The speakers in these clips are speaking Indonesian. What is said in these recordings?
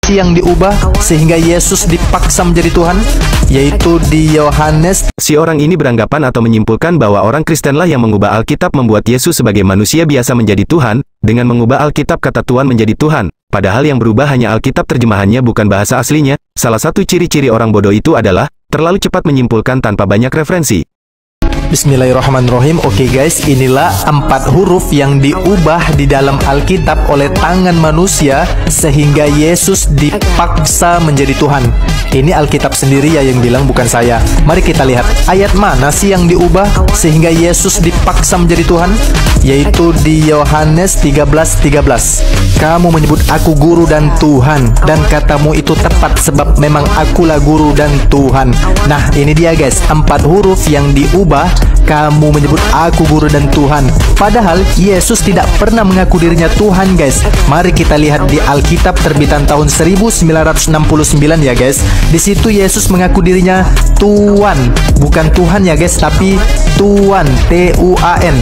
yang diubah sehingga Yesus dipaksa menjadi Tuhan? Yaitu di Yohanes. Si orang ini beranggapan atau menyimpulkan bahwa orang Kristenlah yang mengubah Alkitab membuat Yesus sebagai manusia biasa menjadi Tuhan, dengan mengubah Alkitab kata Tuhan menjadi Tuhan. Padahal yang berubah hanya Alkitab terjemahannya bukan bahasa aslinya. Salah satu ciri-ciri orang bodoh itu adalah terlalu cepat menyimpulkan tanpa banyak referensi. Bismillahirrahmanirrahim. Oke guys, inilah 4 huruf yang diubah di dalam Alkitab oleh tangan manusia sehingga Yesus dipaksa menjadi Tuhan. Ini Alkitab sendiri ya yang bilang, bukan saya. Mari kita lihat ayat mana sih yang diubah sehingga Yesus dipaksa menjadi Tuhan, yaitu di Yohanes 13:13. Kamu menyebut aku guru dan Tuhan, dan katamu itu tepat sebab memang akulah guru dan Tuhan. Nah, ini dia guys, 4 huruf yang diubah. Kamu menyebut aku guru dan Tuhan. Padahal Yesus tidak pernah mengaku dirinya Tuhan guys. Mari kita lihat di Alkitab terbitan tahun 1969 ya guys. Di situ Yesus mengaku dirinya Tuan, bukan Tuhan ya guys, tapi Tuan, T-U-A-N.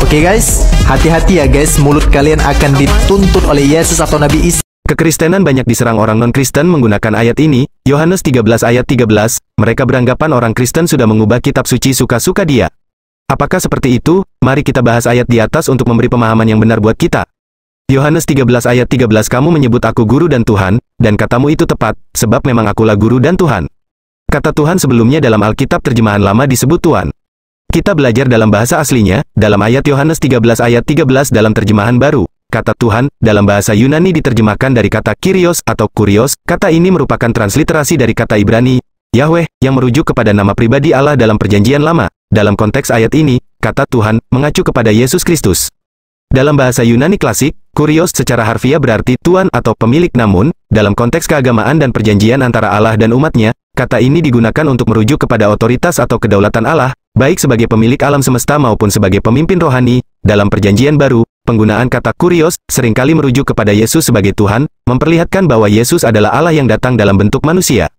Oke guys, hati-hati ya guys, mulut kalian akan dituntut oleh Yesus atau Nabi Isa. Kekristenan banyak diserang orang non-Kristen menggunakan ayat ini, Yohanes 13 ayat 13, mereka beranggapan orang Kristen sudah mengubah kitab suci suka-suka dia. Apakah seperti itu? Mari kita bahas ayat di atas untuk memberi pemahaman yang benar buat kita. Yohanes 13 ayat 13, kamu menyebut aku guru dan Tuhan, dan katamu itu tepat, sebab memang akulah guru dan Tuhan. Kata Tuhan sebelumnya dalam Alkitab terjemahan lama disebut Tuhan. Kita belajar dalam bahasa aslinya, dalam ayat Yohanes 13 ayat 13 dalam terjemahan baru. Kata Tuhan, dalam bahasa Yunani diterjemahkan dari kata Kyrios atau Kurios. Kata ini merupakan transliterasi dari kata Ibrani, Yahweh, yang merujuk kepada nama pribadi Allah dalam perjanjian lama. Dalam konteks ayat ini, kata Tuhan mengacu kepada Yesus Kristus. Dalam bahasa Yunani klasik, Kurios secara harfiah berarti Tuan atau pemilik, namun, dalam konteks keagamaan dan perjanjian antara Allah dan umatnya, kata ini digunakan untuk merujuk kepada otoritas atau kedaulatan Allah, baik sebagai pemilik alam semesta maupun sebagai pemimpin rohani. Dalam perjanjian baru, penggunaan kata Kurios seringkali merujuk kepada Yesus sebagai Tuhan, memperlihatkan bahwa Yesus adalah Allah yang datang dalam bentuk manusia.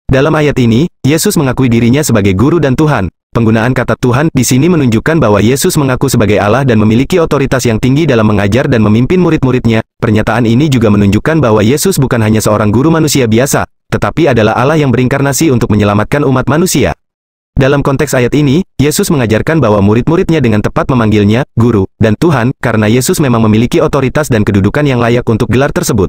Dalam ayat ini, Yesus mengakui dirinya sebagai guru dan Tuhan. Penggunaan kata Tuhan di sini menunjukkan bahwa Yesus mengaku sebagai Allah dan memiliki otoritas yang tinggi dalam mengajar dan memimpin murid-muridnya. Pernyataan ini juga menunjukkan bahwa Yesus bukan hanya seorang guru manusia biasa, tetapi adalah Allah yang berinkarnasi untuk menyelamatkan umat manusia. Dalam konteks ayat ini, Yesus mengajarkan bahwa murid-muridnya dengan tepat memanggilnya Guru dan Tuhan, karena Yesus memang memiliki otoritas dan kedudukan yang layak untuk gelar tersebut.